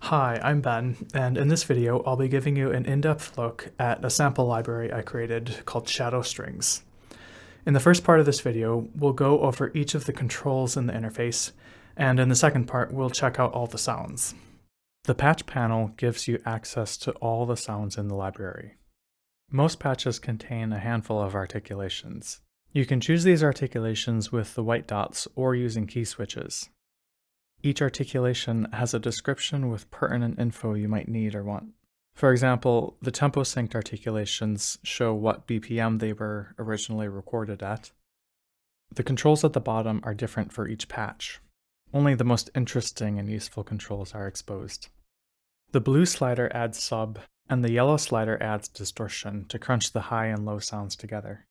Hi, I'm Ben, and in this video I'll be giving you an in-depth look at a sample library I created called Shadow Strings. In the first part of this video, we'll go over each of the controls in the interface, and in the second part we'll check out all the sounds. The patch panel gives you access to all the sounds in the library. Most patches contain a handful of articulations. You can choose these articulations with the white dots or using key switches. Each articulation has a description with pertinent info you might need or want. For example, the tempo synced articulations show what BPM they were originally recorded at. The controls at the bottom are different for each patch. Only the most interesting and useful controls are exposed. The blue slider adds sub, and the yellow slider adds distortion to crunch the high and low sounds together.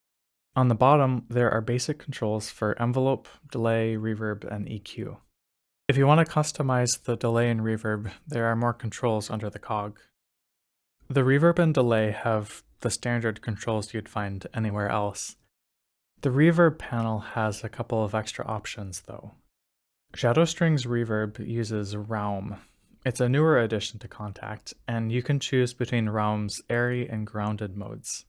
On the bottom, there are basic controls for envelope, delay, reverb, and EQ. If you want to customize the delay and reverb, there are more controls under the cog. The reverb and delay have the standard controls you'd find anywhere else. The reverb panel has a couple of extra options though. Shadow Strings Reverb uses Realm. It's a newer addition to Contact, and you can choose between Realm's airy and grounded modes.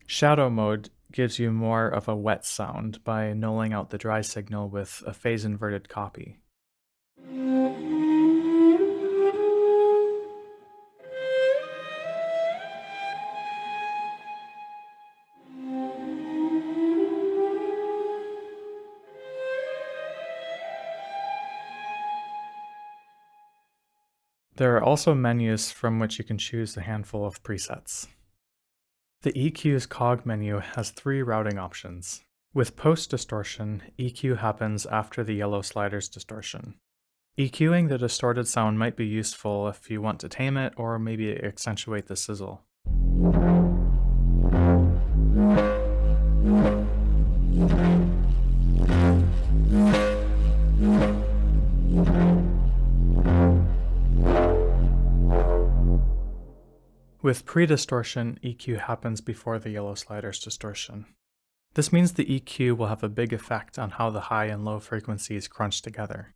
Shadow mode gives you more of a wet sound by nulling out the dry signal with a phase-inverted copy. There are also menus from which you can choose a handful of presets. The EQ's cog menu has 3 routing options. With post distortion, EQ happens after the yellow slider's distortion. EQing the distorted sound might be useful if you want to tame it or maybe accentuate the sizzle. With pre-distortion, EQ happens before the yellow slider's distortion. This means the EQ will have a big effect on how the high and low frequencies crunch together.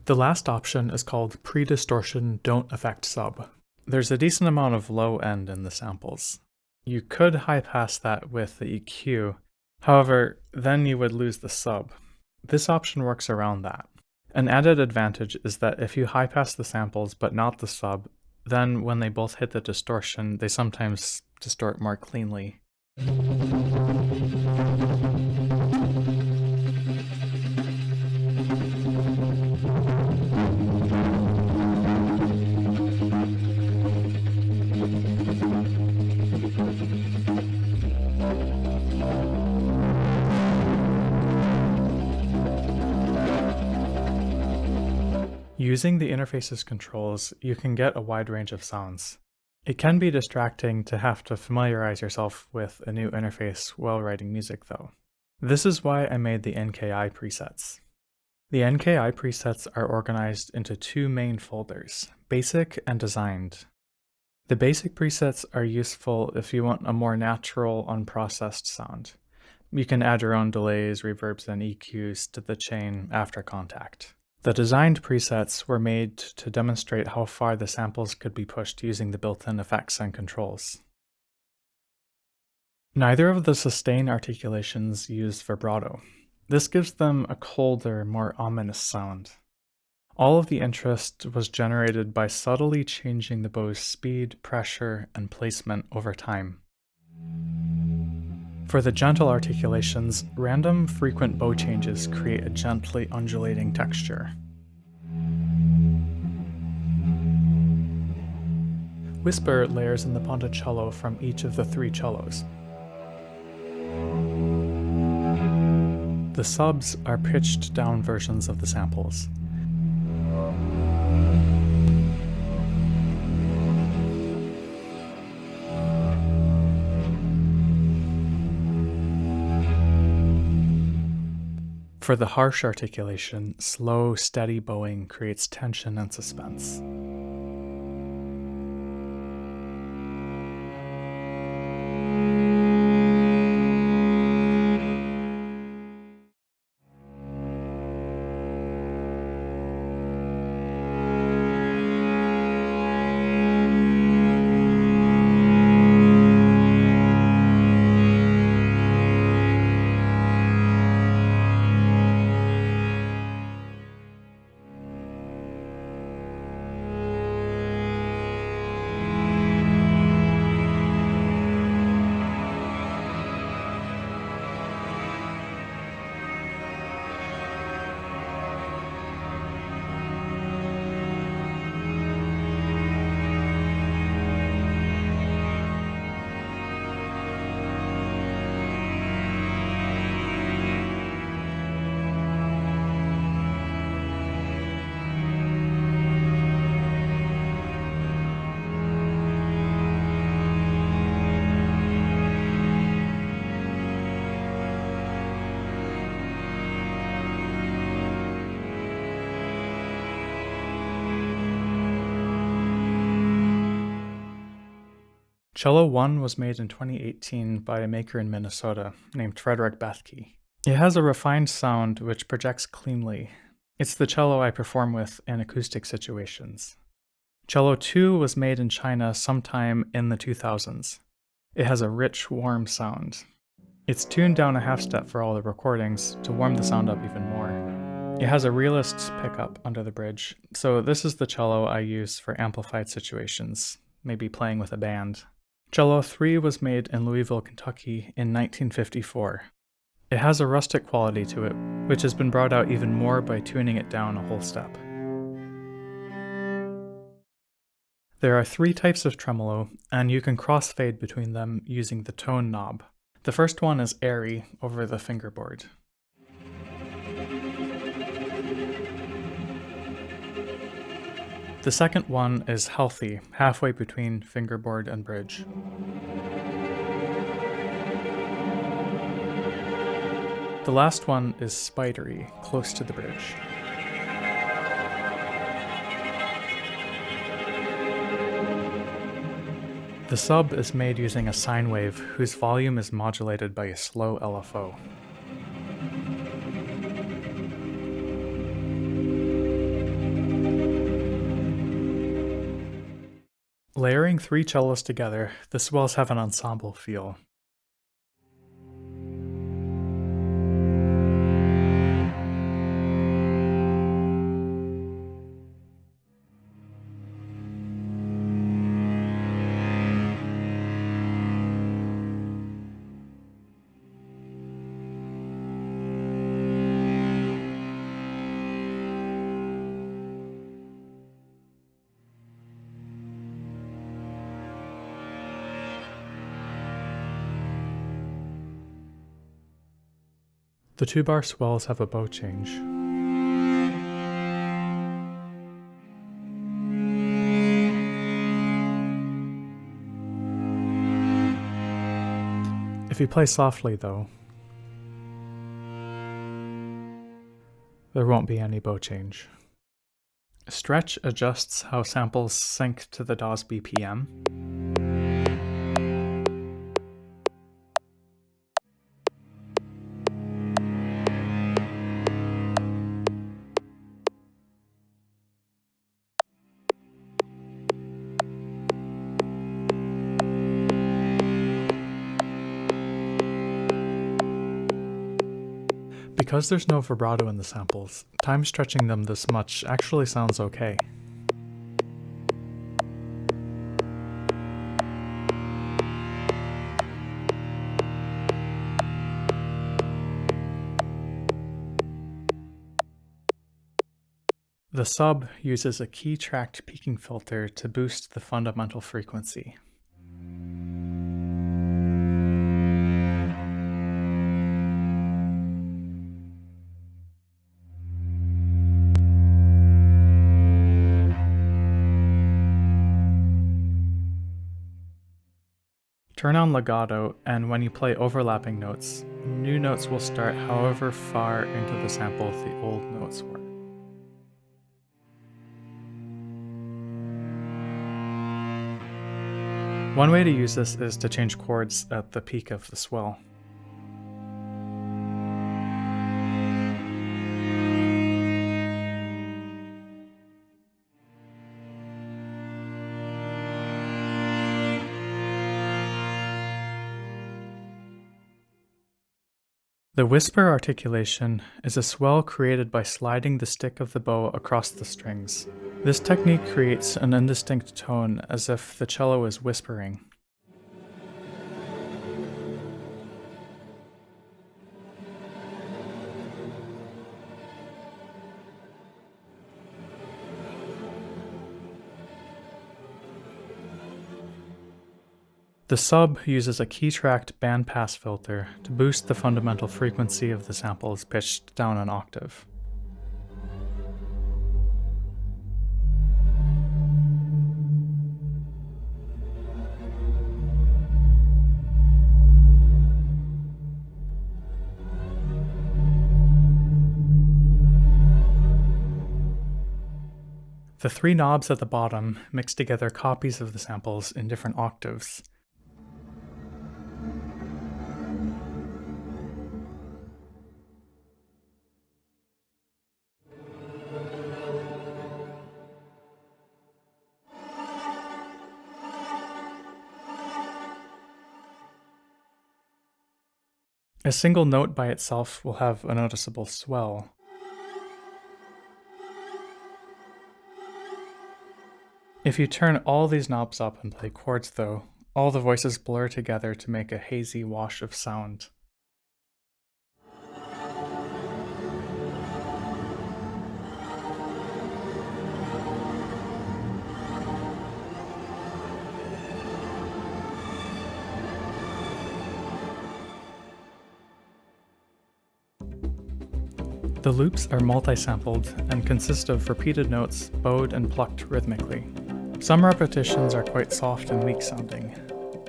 The last option is called Pre-Distortion Don't Affect Sub. There's a decent amount of low end in the samples. You could high pass that with the EQ, however, then you would lose the sub. This option works around that. An added advantage is that if you high pass the samples but not the sub, then when they both hit the distortion, they sometimes distort more cleanly. Using the interface's controls, you can get a wide range of sounds. It can be distracting to have to familiarize yourself with a new interface while writing music though. This is why I made the NKI presets. The NKI presets are organized into 2 main folders, Basic and Designed. The basic presets are useful if you want a more natural, unprocessed sound. You can add your own delays, reverbs, and EQs to the chain after Contact. The designed presets were made to demonstrate how far the samples could be pushed using the built-in effects and controls. Neither of the sustain articulations use vibrato. This gives them a colder, more ominous sound. All of the interest was generated by subtly changing the bow's speed, pressure, and placement over time. For the gentle articulations, random frequent bow changes create a gently undulating texture. Whisper layers in the ponticello from each of the 3 cellos. The subs are pitched down versions of the samples. For the harsh articulation, slow, steady bowing creates tension and suspense. Cello 1 was made in 2018 by a maker in Minnesota named Frederick Bethke. It has a refined sound which projects cleanly. It's the cello I perform with in acoustic situations. Cello 2 was made in China sometime in the 2000s. It has a rich, warm sound. It's tuned down a half step for all the recordings to warm the sound up even more. It has a realist pickup under the bridge, so this is the cello I use for amplified situations, maybe playing with a band. Cello 3 was made in Louisville, Kentucky in 1954. It has a rustic quality to it, which has been brought out even more by tuning it down a whole step. There are 3 types of tremolo, and you can crossfade between them using the tone knob. The first one is airy over the fingerboard. The second one is healthy, halfway between fingerboard and bridge. The last one is spidery, close to the bridge. The sub is made using a sine wave whose volume is modulated by a slow LFO. Layering 3 cellos together, the swells have an ensemble feel. The 2-bar swells have a bow change. If you play softly, though, there won't be any bow change. Stretch adjusts how samples sync to the DAW's BPM. Because there's no vibrato in the samples, time stretching them this much actually sounds okay. The sub uses a key-tracked peaking filter to boost the fundamental frequency. Turn on legato, and when you play overlapping notes, new notes will start however far into the sample the old notes were. One way to use this is to change chords at the peak of the swell. The whisper articulation is a swell created by sliding the stick of the bow across the strings. This technique creates an indistinct tone as if the cello is whispering. The sub uses a key-tracked bandpass filter to boost the fundamental frequency of the samples pitched down an octave. The 3 knobs at the bottom mix together copies of the samples in different octaves. A single note by itself will have a noticeable swell. If you turn all these knobs up and play chords though, all the voices blur together to make a hazy wash of sound. The loops are multi-sampled and consist of repeated notes bowed and plucked rhythmically. Some repetitions are quite soft and weak sounding.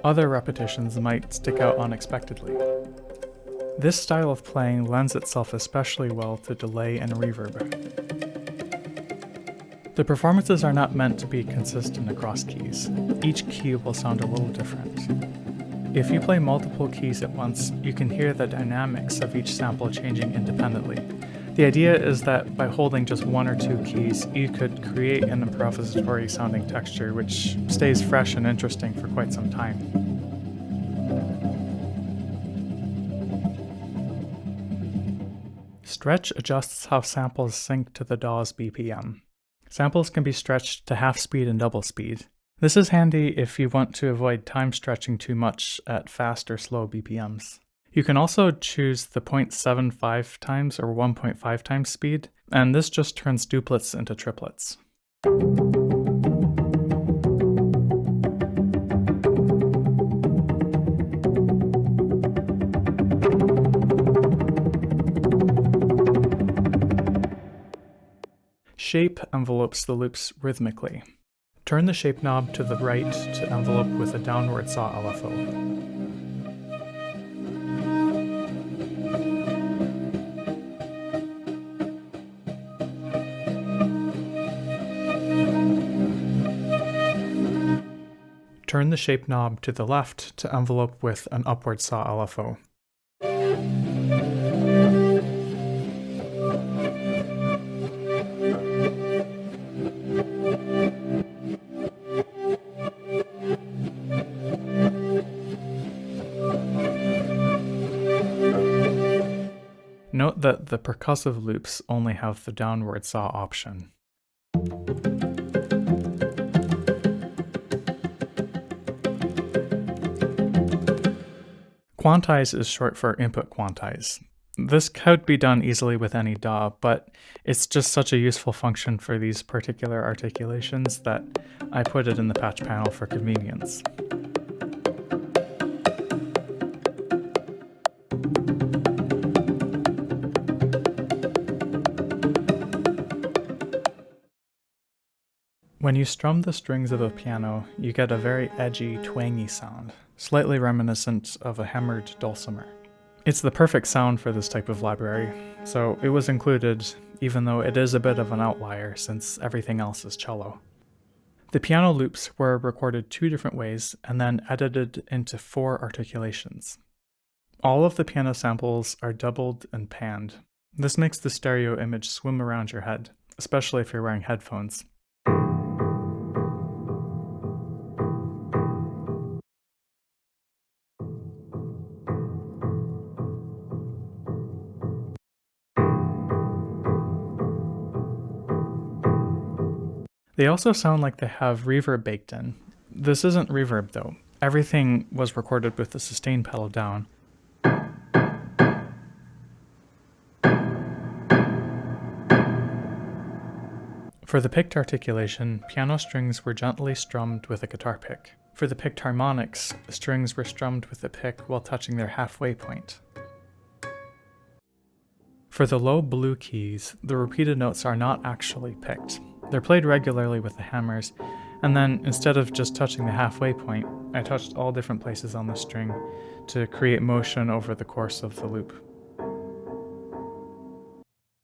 Other repetitions might stick out unexpectedly. This style of playing lends itself especially well to delay and reverb. The performances are not meant to be consistent across keys. Each key will sound a little different. If you play multiple keys at once, you can hear the dynamics of each sample changing independently. The idea is that by holding just one or two keys, you could create an improvisatory sounding texture which stays fresh and interesting for quite some time. Stretch adjusts how samples sync to the DAW's BPM. Samples can be stretched to half speed and double speed. This is handy if you want to avoid time stretching too much at fast or slow BPMs. You can also choose the 0.75 times or 1.5 times speed, and this just turns duplets into triplets. Shape envelopes the loops rhythmically. Turn the shape knob to the right to envelope with a downward saw LFO. Turn the shape knob to the left to envelope with an upward saw LFO. Note that the percussive loops only have the downward saw option. Quantize is short for input quantize. This could be done easily with any DAW, but it's just such a useful function for these particular articulations that I put it in the patch panel for convenience. When you strum the strings of a piano, you get a very edgy, twangy sound, slightly reminiscent of a hammered dulcimer. It's the perfect sound for this type of library, so it was included even though it is a bit of an outlier since everything else is cello. The piano loops were recorded 2 different ways and then edited into 4 articulations. All of the piano samples are doubled and panned. This makes the stereo image swim around your head, especially if you're wearing headphones. They also sound like they have reverb baked in. This isn't reverb though. Everything was recorded with the sustain pedal down. For the picked articulation, piano strings were gently strummed with a guitar pick. For the picked harmonics, strings were strummed with a pick while touching their halfway point. For the low blue keys, the repeated notes are not actually picked. They're played regularly with the hammers, and then instead of just touching the halfway point, I touched all different places on the string to create motion over the course of the loop.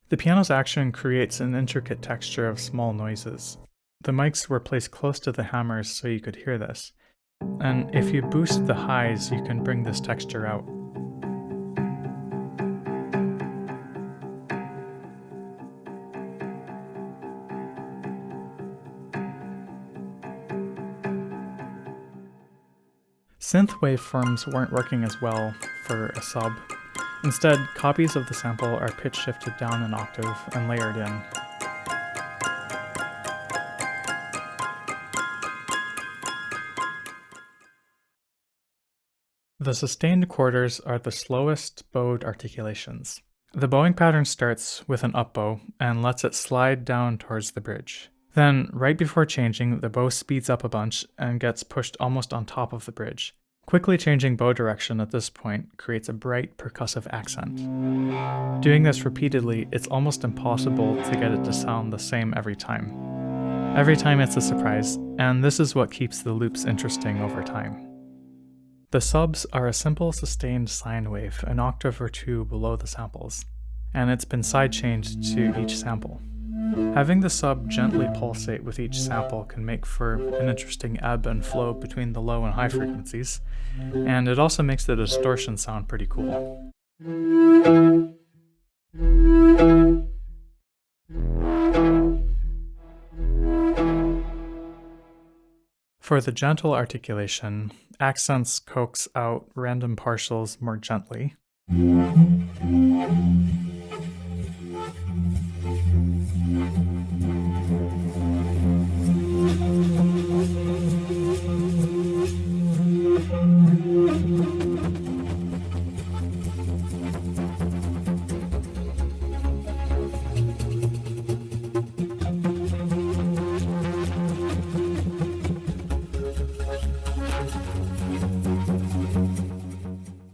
The piano's action creates an intricate texture of small noises. The mics were placed close to the hammers so you could hear this, and if you boost the highs, you can bring this texture out. Synth waveforms weren't working as well for a sub, Instead, copies of the sample are pitch shifted down an octave and layered in. The sustained quarters are the slowest bowed articulations. The bowing pattern starts with an up bow and lets it slide down towards the bridge. Then, right before changing, the bow speeds up a bunch and gets pushed almost on top of the bridge. Quickly changing bow direction at this point creates a bright percussive accent. Doing this repeatedly, it's almost impossible to get it to sound the same every time. Every time it's a surprise, and this is what keeps the loops interesting over time. The subs are a simple sustained sine wave an octave or two below the samples, and it's been sidechained to each sample. Having the sub gently pulsate with each sample can make for an interesting ebb and flow between the low and high frequencies, and it also makes the distortion sound pretty cool. For the gentle articulation, accents coax out random partials more gently.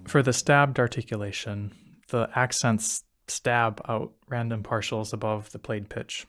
For the stabbed articulation, the accents stab out random partials above the played pitch.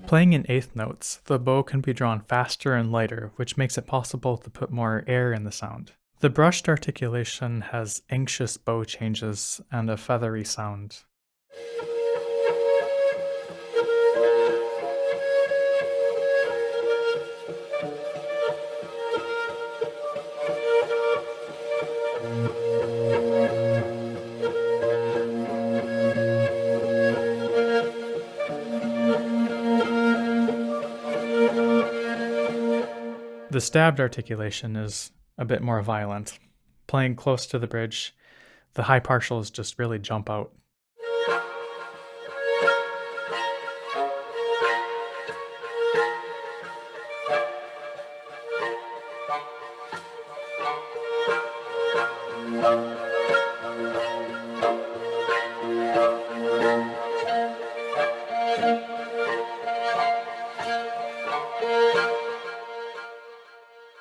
Playing in eighth notes, the bow can be drawn faster and lighter, which makes it possible to put more air in the sound. The brushed articulation has anxious bow changes and a feathery sound. The stabbed articulation is a bit more violent. Playing close to the bridge, the high partials just really jump out.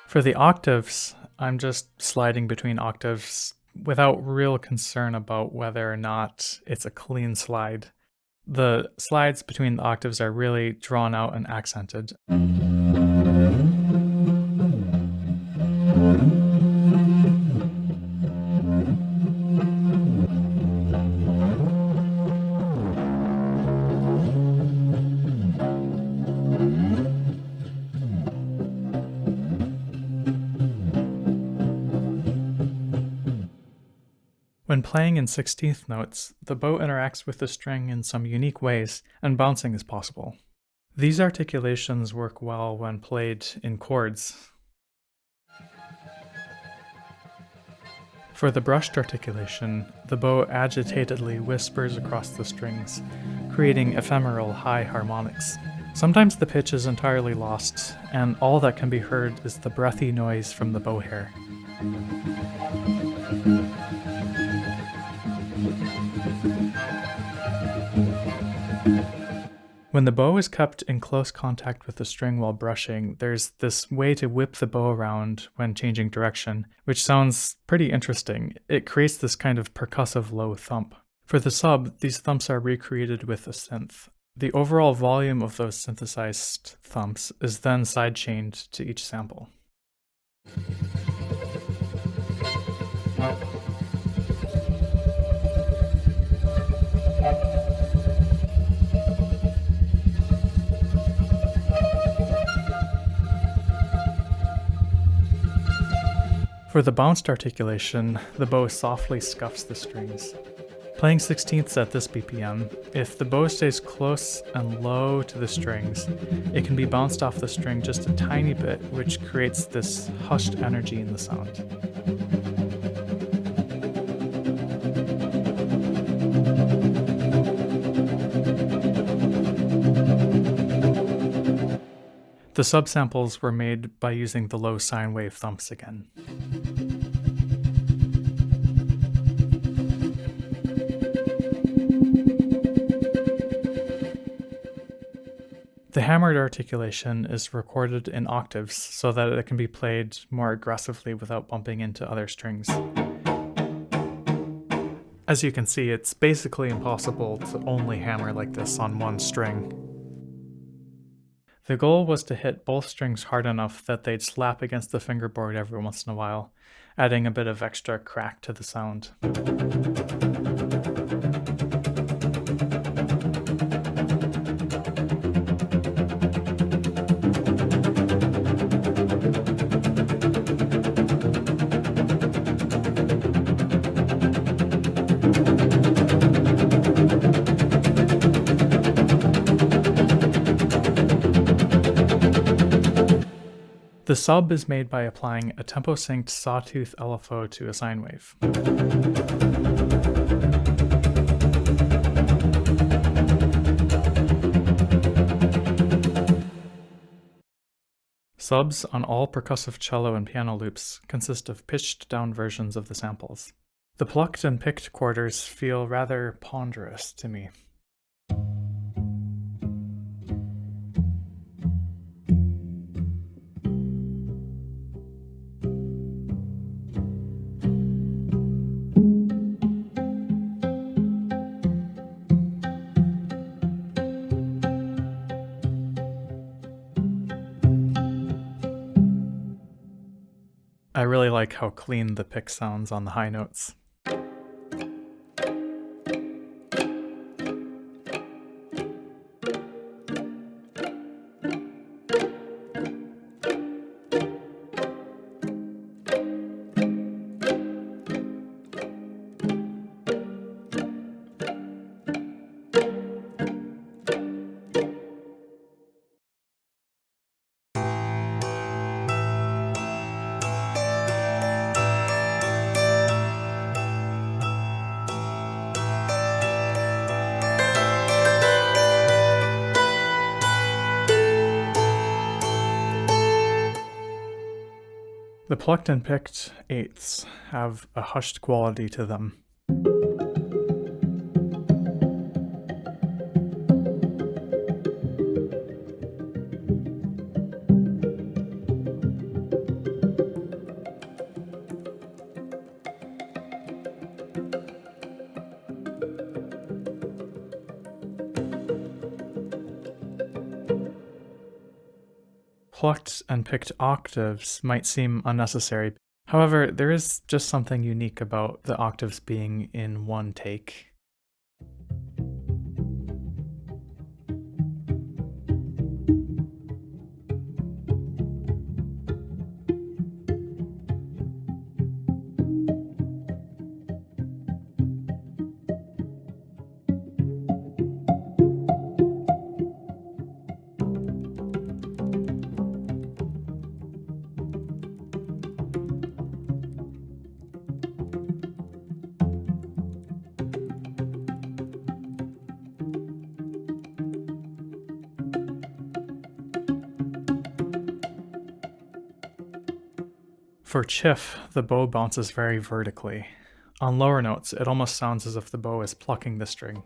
For the octaves, I'm just sliding between octaves without real concern about whether or not it's a clean slide. The slides between the octaves are really drawn out and accented. When playing in 16th notes, the bow interacts with the string in some unique ways, and bouncing is possible. These articulations work well when played in chords. For the brushed articulation, the bow agitatedly whispers across the strings, creating ephemeral high harmonics. Sometimes the pitch is entirely lost, and all that can be heard is the breathy noise from the bow hair. When the bow is kept in close contact with the string while brushing, there's this way to whip the bow around when changing direction, which sounds pretty interesting. It creates this kind of percussive low thump. For the sub, these thumps are recreated with a synth. The overall volume of those synthesized thumps is then sidechained to each sample. For the bounced articulation, the bow softly scuffs the strings. Playing 16ths at this BPM, if the bow stays close and low to the strings, it can be bounced off the string just a tiny bit, which creates this hushed energy in the sound. The subsamples were made by using the low sine wave thumps again. The hammered articulation is recorded in octaves so that it can be played more aggressively without bumping into other strings. As you can see, it's basically impossible to only hammer like this on one string. The goal was to hit both strings hard enough that they'd slap against the fingerboard every once in a while, adding a bit of extra crack to the sound. The sub is made by applying a tempo-synced sawtooth LFO to a sine wave. Subs on all percussive cello and piano loops consist of pitched down versions of the samples. The plucked and picked quarters feel rather ponderous to me. I really like how clean the pick sounds on the high notes. The plucked and picked eighths have a hushed quality to them. Plucked and picked octaves might seem unnecessary. However, there is just something unique about the octaves being in one take. For chiff, the bow bounces very vertically. On lower notes, it almost sounds as if the bow is plucking the string.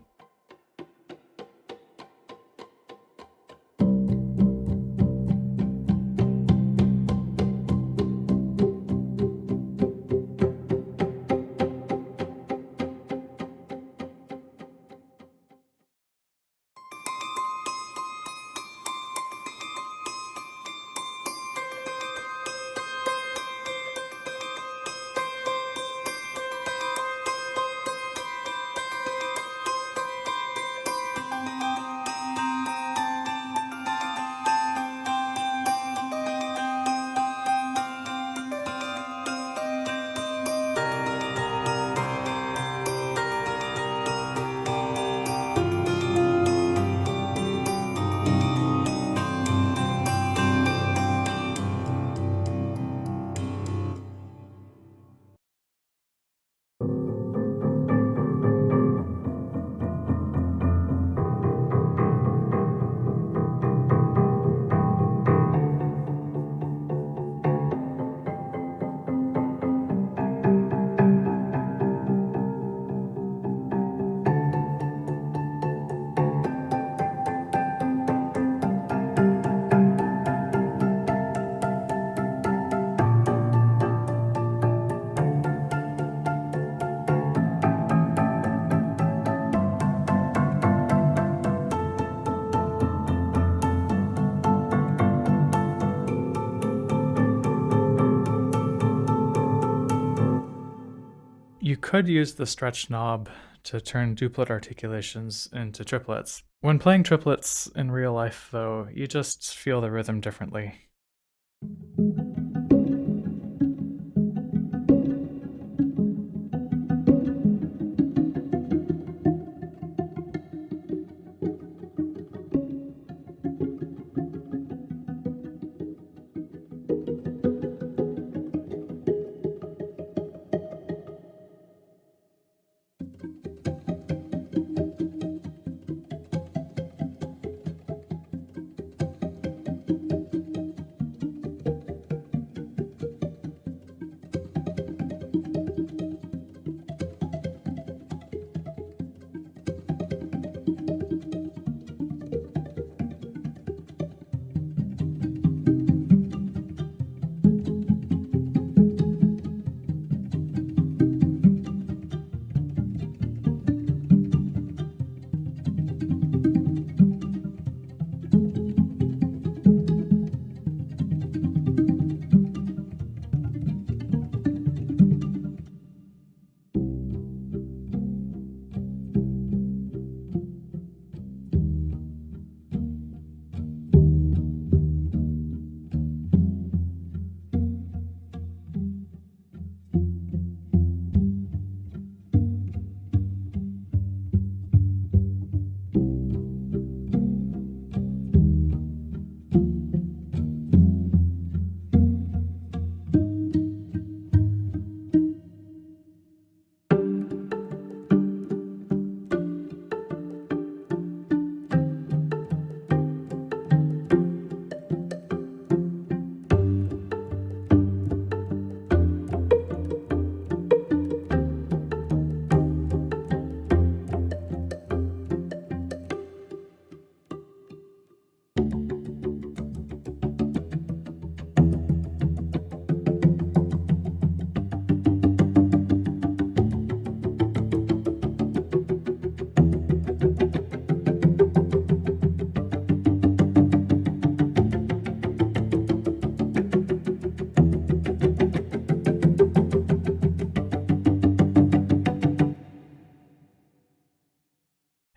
could use the stretch knob to turn duplet articulations into triplets. When playing triplets in real life, though, you just feel the rhythm differently.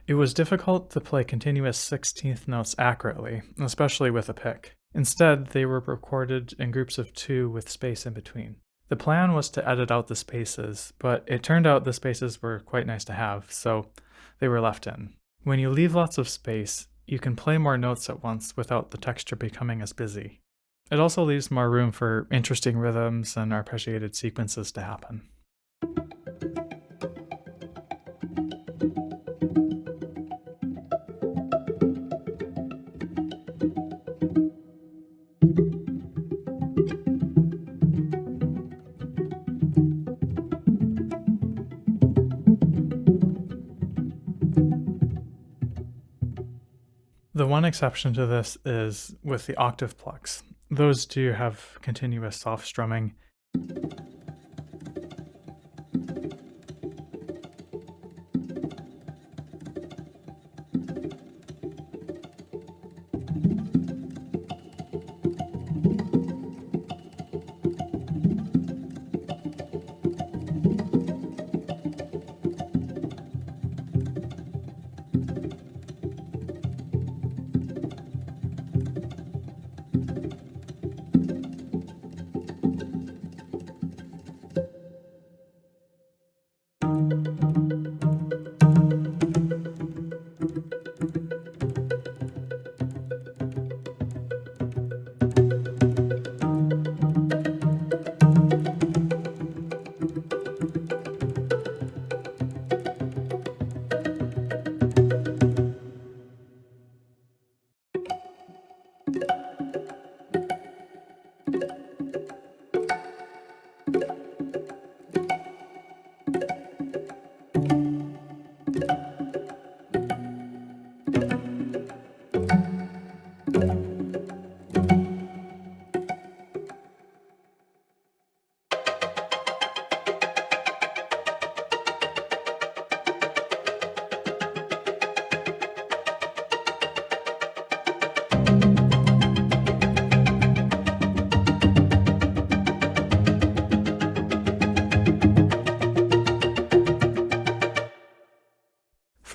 It was difficult to play continuous 16th notes accurately, especially with a pick. Instead, they were recorded in groups of 2 with space in between. The plan was to edit out the spaces, but it turned out the spaces were quite nice to have, so they were left in. When you leave lots of space, you can play more notes at once without the texture becoming as busy. It also leaves more room for interesting rhythms and arpeggiated sequences to happen. The one exception to this is with the octave plucks. Those do have continuous soft strumming.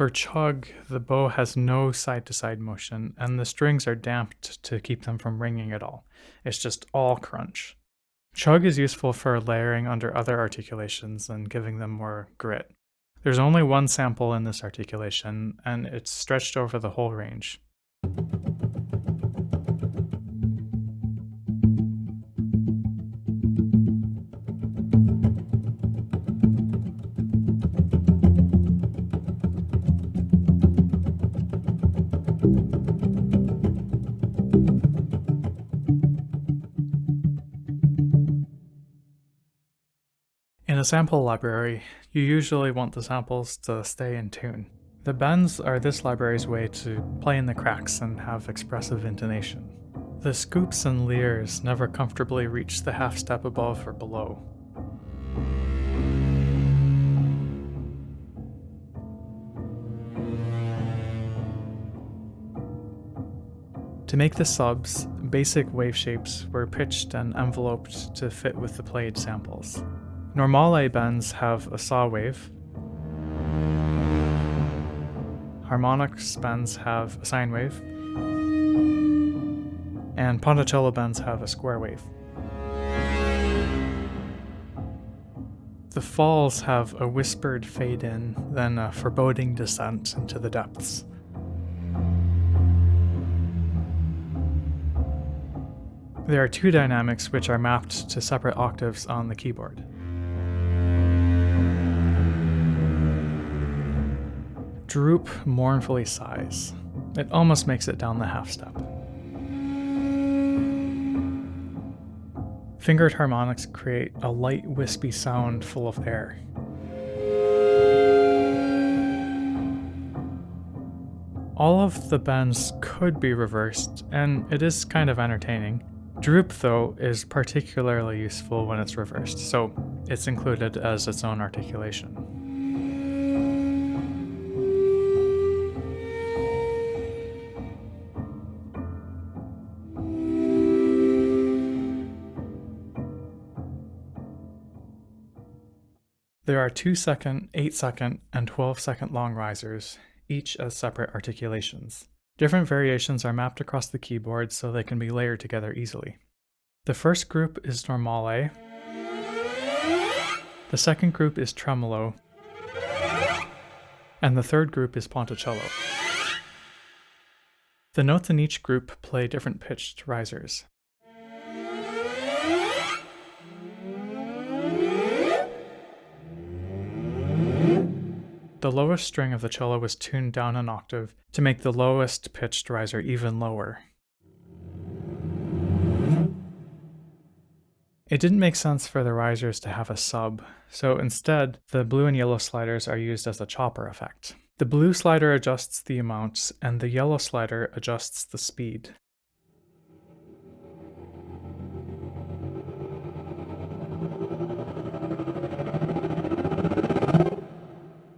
For Chug, the bow has no side-to-side motion, and the strings are damped to keep them from ringing at all. It's just all crunch. Chug is useful for layering under other articulations and giving them more grit. There's only one sample in this articulation, and it's stretched over the whole range. In a sample library, you usually want the samples to stay in tune. The bends are this library's way to play in the cracks and have expressive intonation. The scoops and leers never comfortably reach the half step above or below. To make the subs, basic wave shapes were pitched and enveloped to fit with the played samples. Normale bends have a saw wave. Harmonics bends have a sine wave. And ponticello bends have a square wave. The falls have a whispered fade in, then a foreboding descent into the depths. There are two dynamics which are mapped to separate octaves on the keyboard. Droop mournfully sighs. It almost makes it down the half step. Fingered harmonics create a light wispy sound full of air. All of the bends could be reversed, and it is kind of entertaining. Droop, though, is particularly useful when it's reversed, so it's included as its own articulation. There are 2-second, 8-second, and 12-second long risers, each as separate articulations. Different variations are mapped across the keyboard so they can be layered together easily. The first group is normale, the second group is tremolo, and the third group is ponticello. The notes in each group play different pitched risers. The lowest string of the cello was tuned down an octave to make the lowest pitched riser even lower. It didn't make sense for the risers to have a sub, so instead, the blue and yellow sliders are used as a chopper effect. The blue slider adjusts the amount, and the yellow slider adjusts the speed.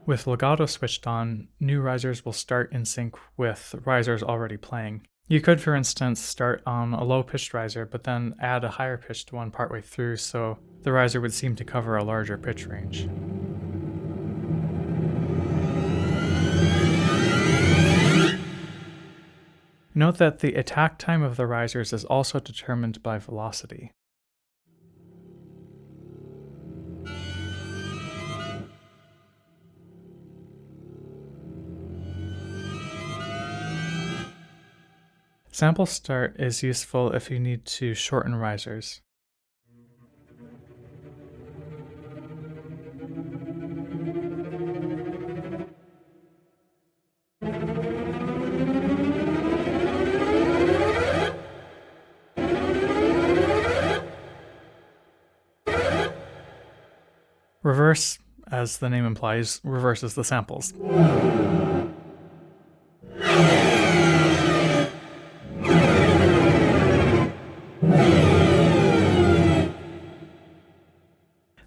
With legato switched on, new risers will start in sync with risers already playing. You could, for instance, start on a low-pitched riser, but then add a higher-pitched one partway through, so the riser would seem to cover a larger pitch range. Note that the attack time of the risers is also determined by velocity. Sample start is useful if you need to shorten risers. Reverse, as the name implies, reverses the samples.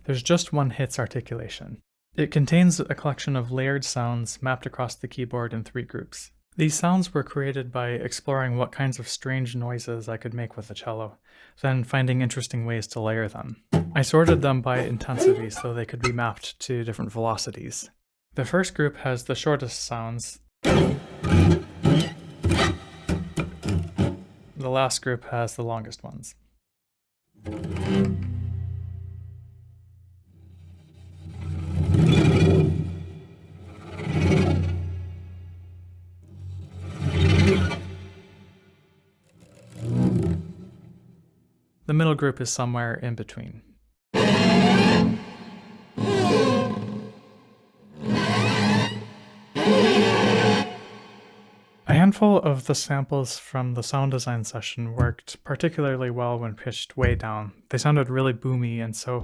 There's just one hits articulation. It contains a collection of layered sounds mapped across the keyboard in 3 groups. These sounds were created by exploring what kinds of strange noises I could make with the cello, then finding interesting ways to layer them. I sorted them by intensity so they could be mapped to different velocities. The first group has the shortest sounds. The last group has the longest ones. The middle group is somewhere in between. A handful of the samples from the sound design session worked particularly well when pitched way down. They sounded really boomy, and so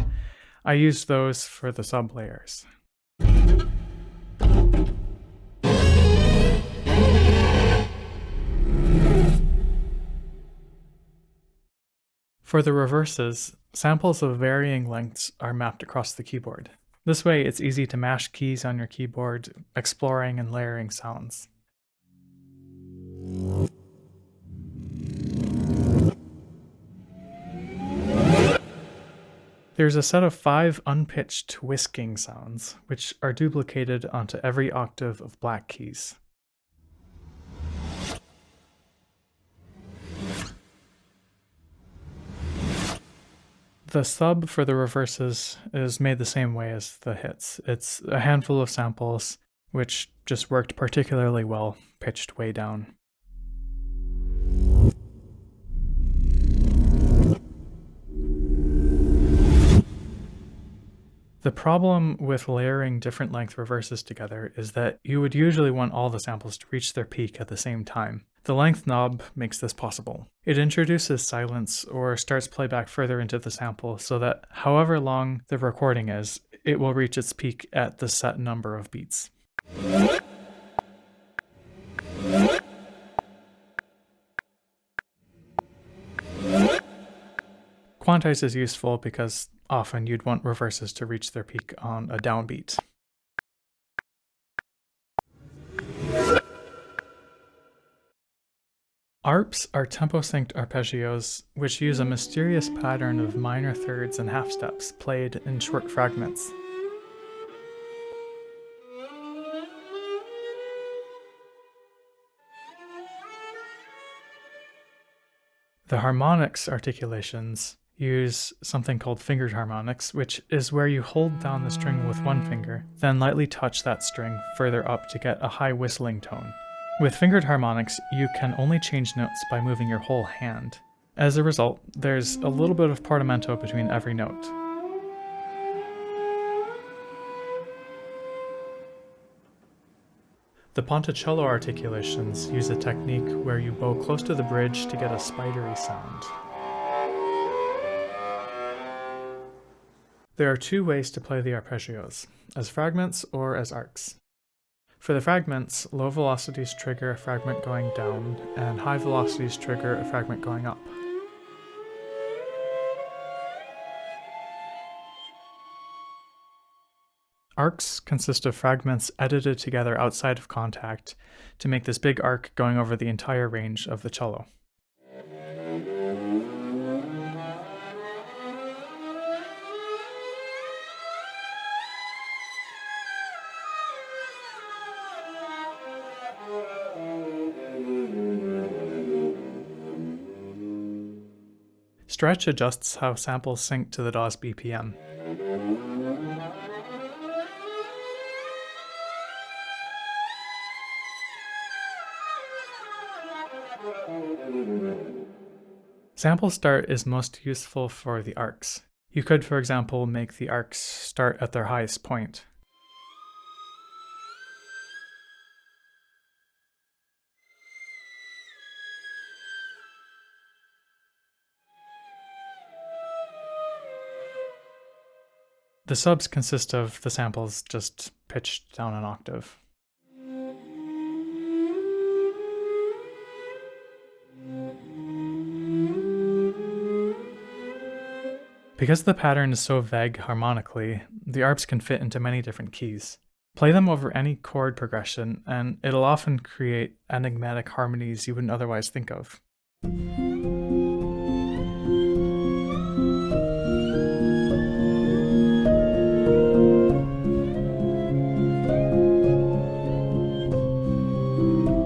I used those for the sub layers. For the reverses, samples of varying lengths are mapped across the keyboard. This way, it's easy to mash keys on your keyboard, exploring and layering sounds. There's a set of 5 unpitched whisking sounds, which are duplicated onto every octave of black keys. The sub for the reverses is made the same way as the hits. It's a handful of samples, which just worked particularly well, pitched way down. The problem with layering different length reverses together is that you would usually want all the samples to reach their peak at the same time. The length knob makes this possible. It introduces silence or starts playback further into the sample so that however long the recording is, it will reach its peak at the set number of beats. Quantize is useful because often you'd want reverses to reach their peak on a downbeat. Arps are tempo-synced arpeggios, which use a mysterious pattern of minor thirds and half steps played in short fragments. The harmonics articulations use something called fingered harmonics, which is where you hold down the string with one finger, then lightly touch that string further up to get a high whistling tone. With fingered harmonics, you can only change notes by moving your whole hand. As a result, there's a little bit of portamento between every note. The ponticello articulations use a technique where you bow close to the bridge to get a spidery sound. There are 2 ways to play the arpeggios, as fragments or as arcs. For the fragments, low velocities trigger a fragment going down, and high velocities trigger a fragment going up. Arcs consist of fragments edited together outside of contact to make this big arc going over the entire range of the cello. Stretch adjusts how samples sync to the DAW's BPM. Sample start is most useful for the arcs. You could, for example, make the arcs start at their highest point. The subs consist of the samples just pitched down an octave. Because the pattern is so vague harmonically, the arps can fit into many different keys. Play them over any chord progression, and it'll often create enigmatic harmonies you wouldn't otherwise think of. you.